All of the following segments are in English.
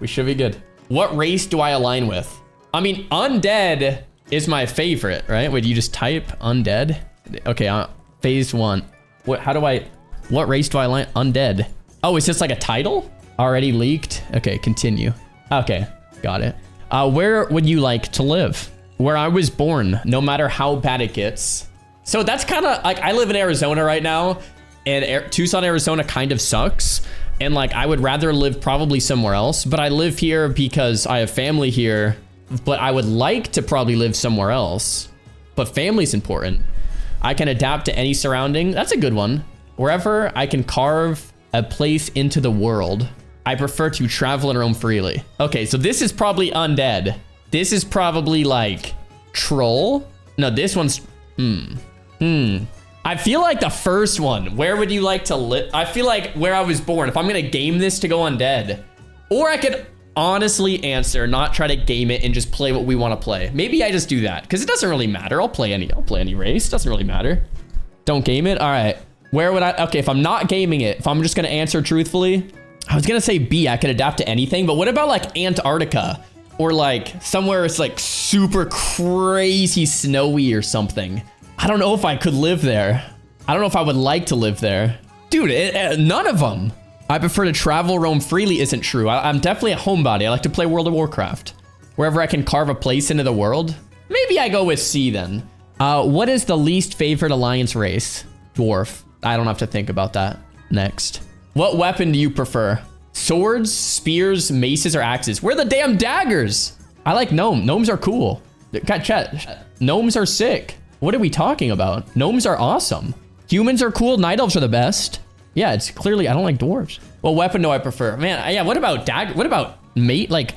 We should be good. What race do I align with? I mean, undead is my favorite, right? Would you just type undead? Okay, phase 1. What race do I align? Undead. Oh, is this like a title? Already leaked? Okay, continue. Okay, got it. Where would you like to live? Where I was born, no matter how bad it gets. So that's kind of like, I live in Arizona right now, and Tucson, Arizona kind of sucks. And like, I would rather live probably somewhere else, but I live here because I have family here, but I would like to probably live somewhere else. But family's important. I can adapt to any surrounding. That's a good one. Wherever I can carve a place into the world, I prefer to travel and roam freely. Okay, so this is probably undead. This is probably like troll. No, this one's, I feel like the first one, where would you like to live? I feel like where I was born, if I'm gonna game this to go undead, or I could honestly answer, not try to game it and just play what we want to play. Maybe I just do that because it doesn't really matter. I'll play any race. Doesn't really matter. Don't game it. All right. Where would I? Okay, if I'm not gaming it, if I'm just gonna answer truthfully, I was gonna say B. I could adapt to anything, but what about like Antarctica or like somewhere it's like super crazy snowy or something? I don't know if I could live there. I don't know if I would like to live there, dude. None of them. I prefer to travel, roam freely isn't true. I'm definitely a homebody. I like to play World of Warcraft. Wherever I can carve a place into the world. Maybe I go with C then. What is the least favorite alliance race? Dwarf. I don't have to think about that. Next. What weapon do you prefer? Swords, spears, maces, or axes? Where are the damn daggers? I like gnome. Gnomes are cool. Chat. Gnomes are sick. What are we talking about? Gnomes are awesome. Humans are cool. Night elves are the best. Yeah, it's clearly, I don't like dwarves. What weapon do I prefer? Man, yeah, what about dagger? What about mate, like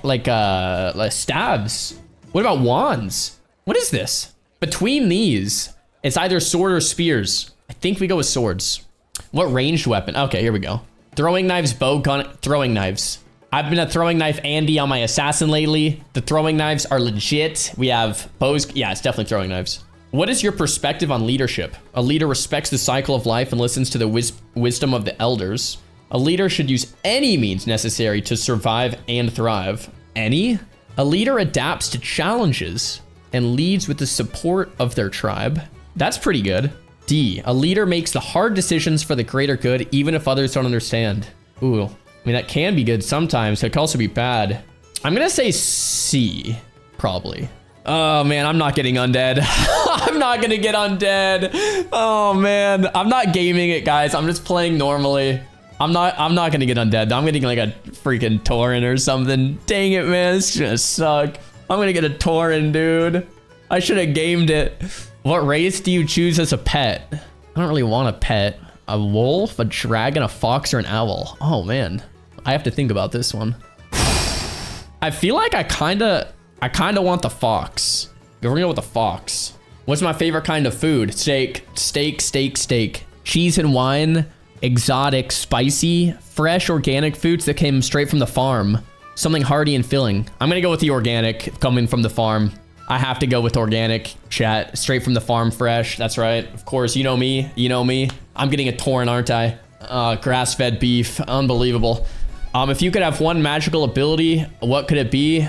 stabs? What about wands? What is this? Between these, it's either sword or spears. I think we go with swords. What ranged weapon? Okay, here we go. Throwing knives, bow, gun, throwing knives. I've been a throwing knife Andy on my assassin lately. The throwing knives are legit. We have bows. Yeah, it's definitely throwing knives. What is your perspective on leadership? A leader respects the cycle of life and listens to the wisdom of the elders. A leader should use any means necessary to survive and thrive. Any? A leader adapts to challenges and leads with the support of their tribe. That's pretty good. D. A leader makes the hard decisions for the greater good, even if others don't understand. Ooh, I mean, that can be good sometimes. It could also be bad. I'm gonna say C, probably. Oh man, I'm not getting undead. I'm not gonna get undead. Oh man, I'm not gaming it, guys. I'm just playing normally. I'm not gonna get undead. I'm gonna get like a freaking Tauren or something. Dang it, man, this is gonna suck. I'm gonna get a Tauren, dude. I should have gamed it. What race do you choose as a pet? I don't really want a pet. A wolf, a dragon, a fox, or an owl? Oh man, I have to think about this one. I feel like I kinda want the fox. We're gonna go with the fox. What's my favorite kind of food? Steak. Cheese and wine. Exotic, spicy, fresh, organic foods that came straight from the farm. Something hearty and filling. I'm gonna go with the organic coming from the farm. I have to go with organic, chat. Straight from the farm, fresh. That's right. Of course, you know me. You know me. I'm getting a Tauren, aren't I? Grass-fed beef. Unbelievable. If you could have one magical ability, what could it be?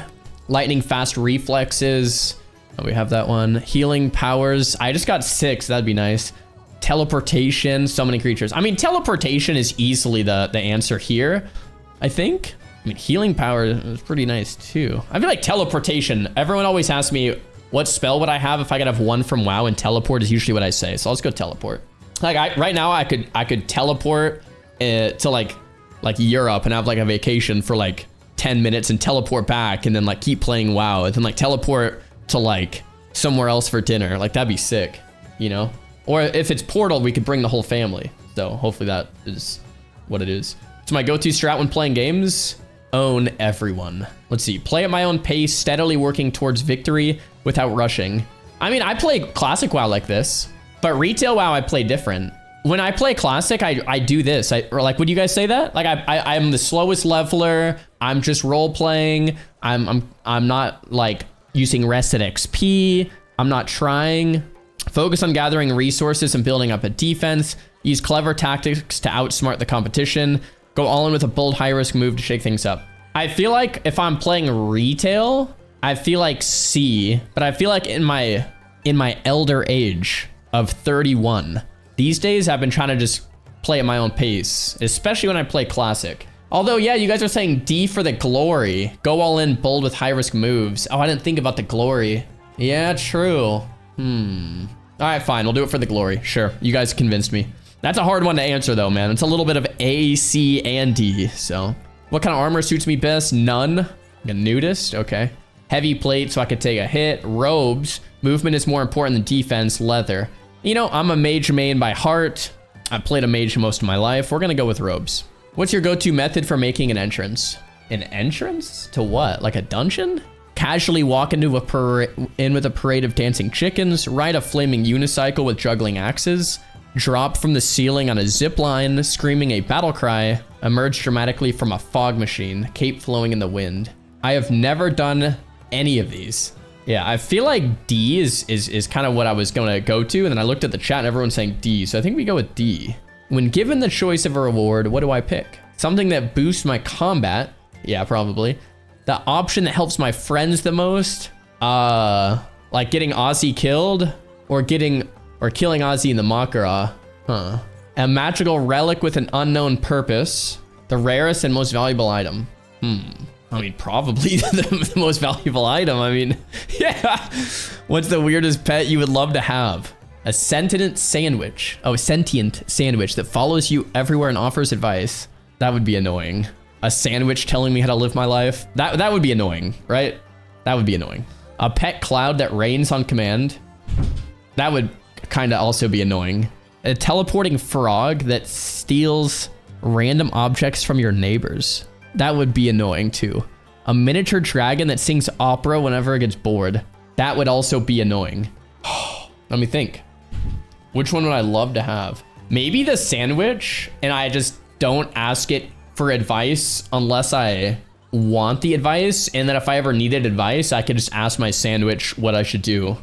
Lightning fast reflexes. Oh, we have that one. Healing powers. I just got 6. That'd be nice. Teleportation. Summoning creatures. I mean, teleportation is easily the answer here, I think. I mean, healing power is pretty nice too. I feel like teleportation. Everyone always asks me, what spell would I have if I could have one from WoW, and teleport is usually what I say. So let's go teleport. Like right now I could teleport to like Europe and have like a vacation for like 10 minutes and teleport back and then like keep playing WoW and then like teleport to like somewhere else for dinner. Like that'd be sick, you know? Or if it's Portal, we could bring the whole family. So hopefully that is what it is. It's my go-to strat when playing games. Own everyone. Let's see. Play at my own pace, steadily working towards victory without rushing. I mean, I play classic WoW like this, but retail WoW I play different. When I play classic, I do this. Or like, would you guys say that? Like I'm the slowest leveler. I'm just role playing. I'm not like using rested XP. I'm not trying. Focus on gathering resources and building up a defense. Use clever tactics to outsmart the competition. Go all in with a bold high risk move to shake things up. I feel like if I'm playing retail, I feel like C, but I feel like in my elder age of 31, these days I've been trying to just play at my own pace, especially when I play classic. Although, yeah, you guys are saying D for the glory. Go all in, bold with high risk moves. Oh, I didn't think about the glory. Yeah, true. All right, fine. We'll do it for the glory. Sure. You guys convinced me. That's a hard one to answer though, man. It's a little bit of A, C, and D. So what kind of armor suits me best? None. A nudist. Okay. Heavy plate so I could take a hit. Robes. Movement is more important than defense. Leather. You know, I'm a mage main by heart. I've played a mage most of my life. We're going to go with robes. What's your go-to method for making an entrance? An entrance? To what? Like a dungeon? Casually walk into with a parade of dancing chickens. Ride a flaming unicycle with juggling axes. Drop from the ceiling on a zip line. Screaming a battle cry. Emerge dramatically from a fog machine. Cape flowing in the wind. I have never done any of these. Yeah, I feel like D is kind of what I was going to go to. And then I looked at the chat and everyone's saying D. So I think we go with D. When given the choice of a reward, what do I pick? Something that boosts my combat. Yeah, probably. The option that helps my friends the most. Like getting Ozzy killed or killing Ozzy in the Makara. Huh. A magical relic with an unknown purpose. The rarest and most valuable item. I mean, probably the most valuable item. I mean, yeah. What's the weirdest pet you would love to have? A sentient sandwich. Oh, a sentient sandwich that follows you everywhere and offers advice. That would be annoying. A sandwich telling me how to live my life. That would be annoying, right? That would be annoying. A pet cloud that rains on command. That would kind of also be annoying. A teleporting frog that steals random objects from your neighbors. That would be annoying too. A miniature dragon that sings opera whenever it gets bored. That would also be annoying. Let me think. Which one would I love to have? Maybe the sandwich, and I just don't ask it for advice unless I want the advice. And then if I ever needed advice, I could just ask my sandwich what I should do.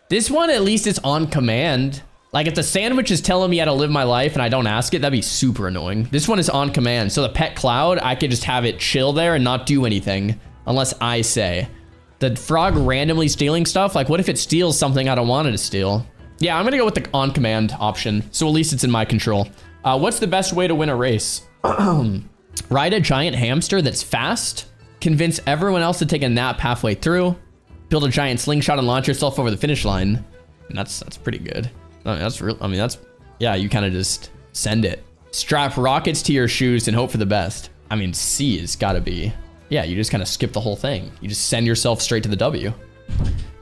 This one, at least it's on command. Like if the sandwich is telling me how to live my life and I don't ask it, that'd be super annoying. This one is on command. So the pet cloud, I could just have it chill there and not do anything unless I say. The frog randomly stealing stuff, like what if it steals something I don't want it to steal? Yeah, I'm gonna go with the on command option. So at least it's in my control. What's the best way to win a race? Ride a giant hamster that's fast. Convince everyone else to take a nap halfway through. Build a giant slingshot and launch yourself over the finish line. And that's pretty good. Yeah, you kind of just send it. Strap rockets to your shoes and hope for the best. I mean, C has got to be. Yeah, you just kind of skip the whole thing. You just send yourself straight to the W.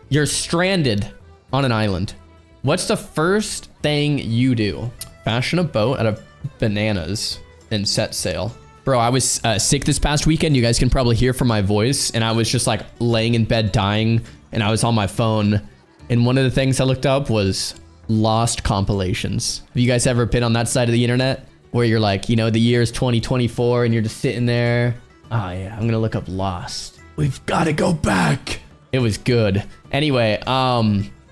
You're stranded on an island. What's the first thing you do? Fashion a boat out of bananas and set sail. Bro, I was sick this past weekend. You guys can probably hear from my voice. And I was just like laying in bed dying. And I was on my phone. And one of the things I looked up was Lost compilations. Have you guys ever been on that side of the internet where you're like, you know, the year is 2024 and you're just sitting there? Oh yeah, I'm gonna look up Lost. We've got to go back. It was good. Anyway,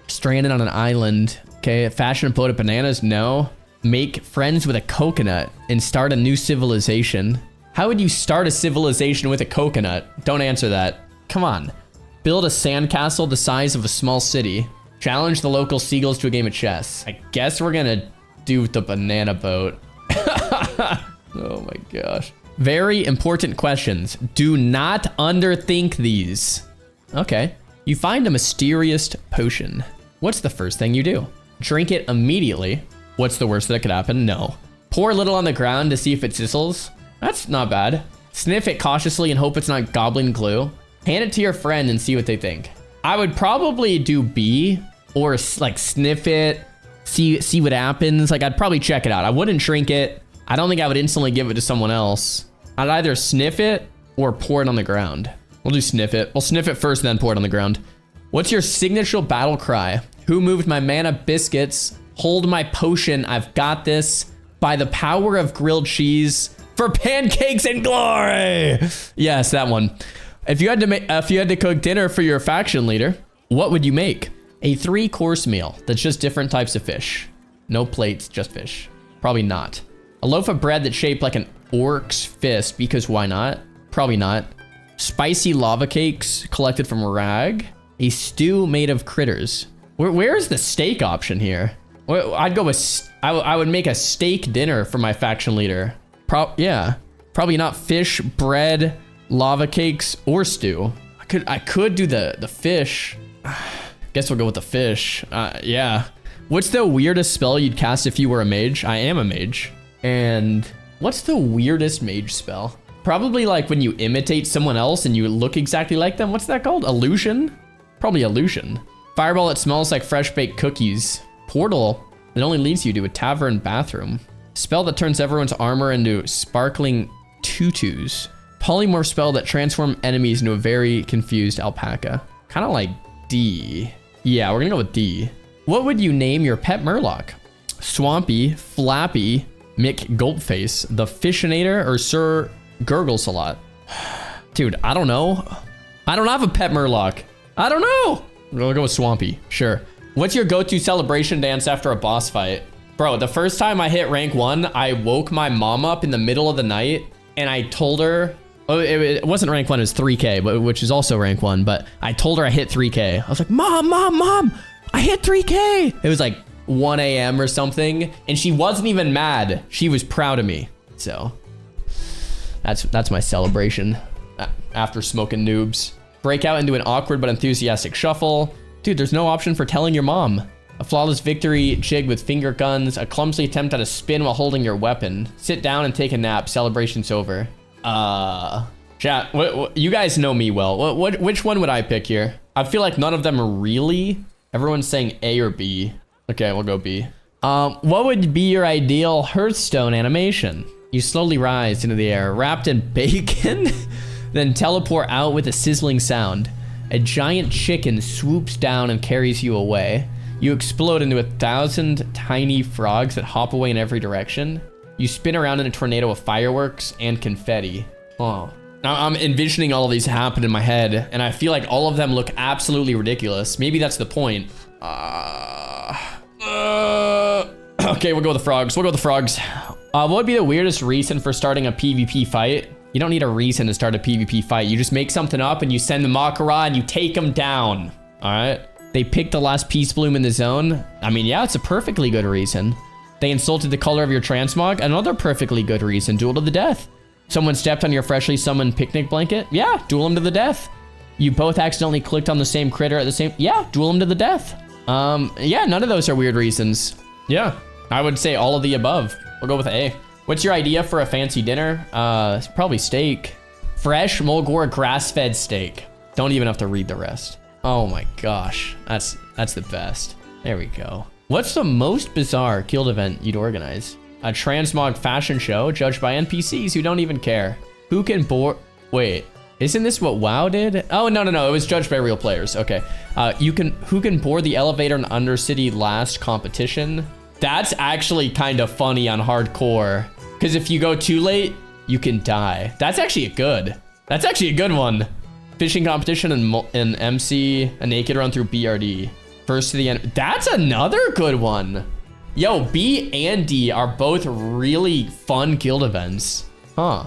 stranded on an island. Okay, fashion a boat of bananas? No. Make friends with a coconut and start a new civilization. How would you start a civilization with a coconut? Don't answer that. Come on. Build a sandcastle the size of a small city. Challenge the local seagulls to a game of chess. I guess we're gonna do the banana boat. Oh my gosh. Very important questions. Do not underthink these. Okay. You find a mysterious potion. What's the first thing you do? Drink it immediately. What's the worst that could happen? No. Pour a little on the ground to see if it sizzles. That's not bad. Sniff it cautiously and hope it's not goblin glue. Hand it to your friend and see what they think. I would probably do B, or like sniff it, see what happens. Like I'd probably check it out. I wouldn't drink it. I don't think I would instantly give it to someone else. I'd either sniff it or pour it on the ground. We'll do sniff it. We'll sniff it first, then pour it on the ground. What's your signature battle cry? Who moved my mana biscuits? Hold my potion. I've got this. By the power of grilled cheese. For pancakes and glory. Yes, that one. If you had to cook dinner for your faction leader, what would you make? A 3-course meal that's just different types of fish. No plates, just fish. Probably not. A loaf of bread that's shaped like an orc's fist, because why not? Probably not. Spicy lava cakes collected from rag. A stew made of critters. Where's the steak option here? I'd go with, I would make a steak dinner for my faction leader. Yeah, probably not fish, bread, lava cakes, or stew. I could do the fish. Guess we'll go with the fish. Yeah. What's the weirdest spell you'd cast if you were a mage? I am a mage. And what's the weirdest mage spell? Probably like when you imitate someone else and you look exactly like them. What's that called? Illusion? Probably illusion. Fireball that smells like fresh baked cookies. Portal that only leads you to a tavern bathroom. Spell that turns everyone's armor into sparkling tutus. Polymorph spell that transforms enemies into a very confused alpaca. Kind of like D. Yeah, we're gonna go with D. What would you name your pet Murloc? Swampy, Flappy, Mick Gulpface, the Fishinator, or Sir Gurglesalot? Dude, I don't know. I don't have a pet Murloc. I don't know. We'll go with Swampy. Sure. What's your go-to celebration dance after a boss fight? Bro, the first time I hit rank 1, I woke my mom up in the middle of the night and I told her, oh, it wasn't rank 1, it was 3K, but which is also rank 1, but I told her I hit 3K. I was like, Mom, I hit 3K. It was like 1 a.m. or something, and she wasn't even mad. She was proud of me. So that's my celebration after smoking noobs. Break out into an awkward but enthusiastic shuffle. Dude, there's no option for telling your mom. A flawless victory jig with finger guns. A clumsy attempt at a spin while holding your weapon. Sit down and take a nap. Celebration's over. Chat, you guys know me well. Which one would I pick here? I feel like none of them are really. Everyone's saying A or B. Okay, we'll go B. What would be your ideal Hearthstone animation? You slowly rise into the air, wrapped in bacon, then teleport out with a sizzling sound. A giant chicken swoops down and carries you away. You explode into 1,000 tiny frogs that hop away in every direction. You spin around in a tornado of fireworks and confetti. Oh. Now I'm envisioning all of these happen in my head, and I feel like all of them look absolutely ridiculous. Maybe that's the point. Okay, we'll go with the frogs. What would be the weirdest reason for starting a PvP fight? You don't need a reason to start a PvP fight. You just make something up and you send the Makara and you take them down. All right. They picked the last peace bloom in the zone. I mean, yeah, it's a perfectly good reason. They insulted the color of your transmog. Another perfectly good reason. Duel to the death. Someone stepped on your freshly summoned picnic blanket. Yeah, duel them to the death. You both accidentally clicked on the same critter at the same. Yeah, duel them to the death. Yeah, none of those are weird reasons. Yeah, I would say all of the above. We'll go with A. What's your idea for a fancy dinner? It's probably steak. Fresh Mulgore grass-fed steak. Don't even have to read the rest. Oh my gosh, that's the best. There we go. What's the most bizarre guild event you'd organize? A transmog fashion show judged by NPCs who don't even care. Who can bore? Wait, isn't this what WoW did? Oh no, it was judged by real players. Okay, who can board the elevator in Undercity last competition? That's actually kind of funny on hardcore, because if you go too late, you can die. That's actually a good one. Fishing competition in MC, a naked run through BRD. First to the end. That's another good one. Yo, B and D are both really fun guild events. Huh.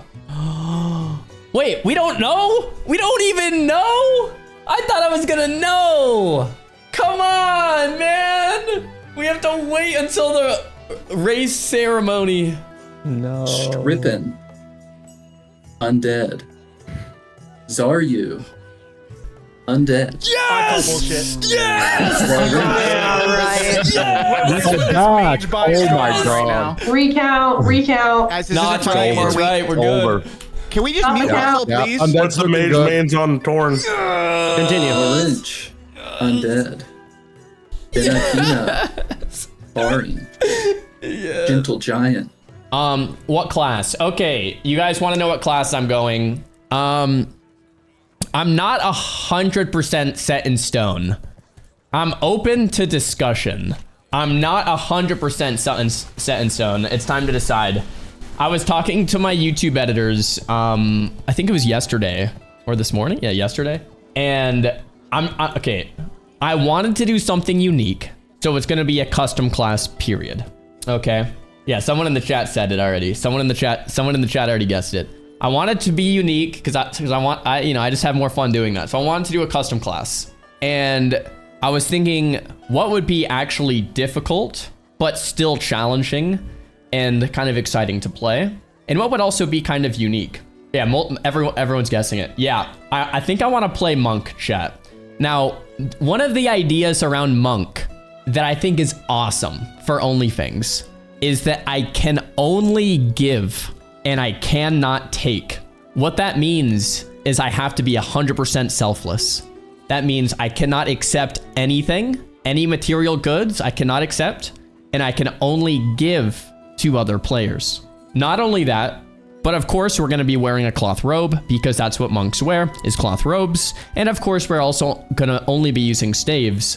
Wait, we don't know? We don't even know? I thought I was gonna know. Come on, man. We have to wait until the race ceremony. No. Strippin'. Undead. Xaryu. Undead. Yes! Yes! Yes! Oh my god. Recount. It's right. We're good. Can we just mute ourselves, please? What's the mage man's on Torn? Continue. Orange. Undead. Benakina. Baring. Gentle Giant. What class? Okay, you guys want to know what class I'm going? I'm not 100% set in stone. I'm open to discussion. I'm not 100% set in stone. It's time to decide. I was talking to my YouTube editors, I think it was yesterday or this morning. Yeah, yesterday. And okay. I wanted to do something unique. So it's going to be a custom class, period. Okay. Yeah, someone in the chat said it already. Someone in the chat already guessed it. I want it to be unique because I just have more fun doing that. So I wanted to do a custom class. And I was thinking what would be actually difficult, but still challenging and kind of exciting to play. And what would also be kind of unique. Yeah, everyone's guessing it. Yeah, I think I want to play Monk, chat. Now, one of the ideas around Monk that I think is awesome for OnlyFangs is that I can only give and I cannot take. What that means is I have to be 100% selfless. That means I cannot accept anything, any material goods I cannot accept, and I can only give to other players. Not only that, but of course we're gonna be wearing a cloth robe because that's what monks wear, is cloth robes. And of course we're also gonna only be using staves,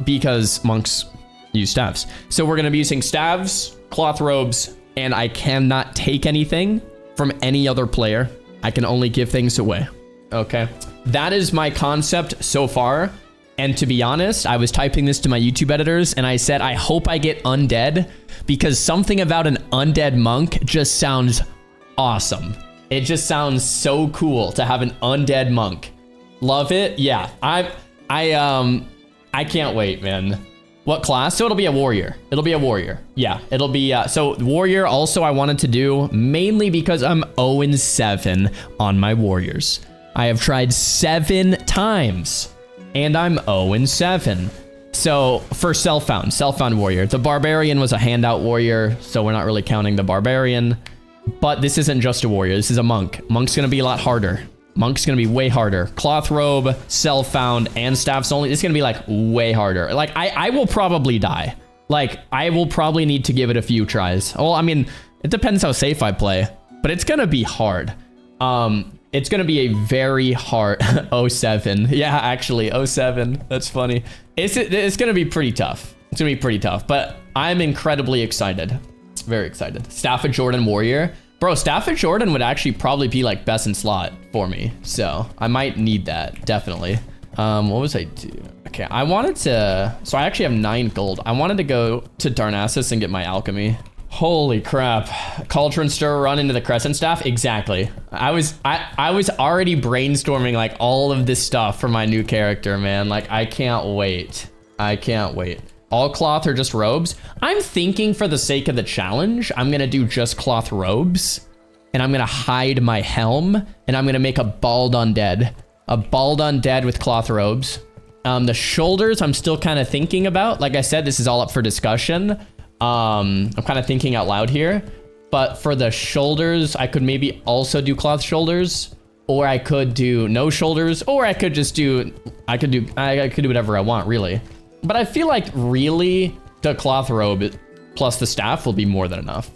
because monks use staves. So we're gonna be using staves, cloth robes, and I cannot take anything from any other player. I can only give things away, okay? That is my concept so far. And to be honest, I was typing this to my YouTube editors and I said, I hope I get undead because something about an undead monk just sounds awesome. It just sounds so cool to have an undead monk. Love it. Yeah, I can't wait, man. What class? So it'll be a warrior. It'll be a warrior. Yeah, it'll be, so warrior also I wanted to do mainly because I'm 0-7 on my warriors. I have tried 7 times. And I'm 0-7. So for self-found warrior. The barbarian was a handout warrior, so we're not really counting the barbarian. But this isn't just a warrior, this is a monk. Monk's gonna be a lot harder. Monk's gonna be way harder. Cloth robe, self-found, and staffs only. It's gonna be like way harder. Like I will probably die. Like I will probably need to give it a few tries. Well, I mean, it depends how safe I play, but it's gonna be hard. It's gonna be a very hard 0-7. Yeah, actually 0-7. That's funny. It's gonna be pretty tough. It's gonna be pretty tough, but I'm incredibly excited. Very excited. Staff of Jordan warrior. Bro, Staff of Jordan would actually probably be like best in slot for me. So I might need that, definitely. What was I do? Okay, I wanted to, so I actually have 9 gold. I wanted to go to Darnassus and get my alchemy. Holy crap. Cauldron Stir, run into the Crescent Staff? Exactly. I was already brainstorming like all of this stuff for my new character, man. Like, I can't wait. I can't wait. All cloth or just robes? I'm thinking for the sake of the challenge, I'm gonna do just cloth robes. And I'm gonna hide my helm. And I'm gonna make a bald undead. A bald undead with cloth robes. The shoulders, I'm still kind of thinking about. Like I said, this is all up for discussion. I'm kind of thinking out loud here, but for the shoulders, I could maybe also do cloth shoulders, or I could do no shoulders, or I could just do, I could do whatever I want, really. But I feel like really the cloth robe plus the staff will be more than enough.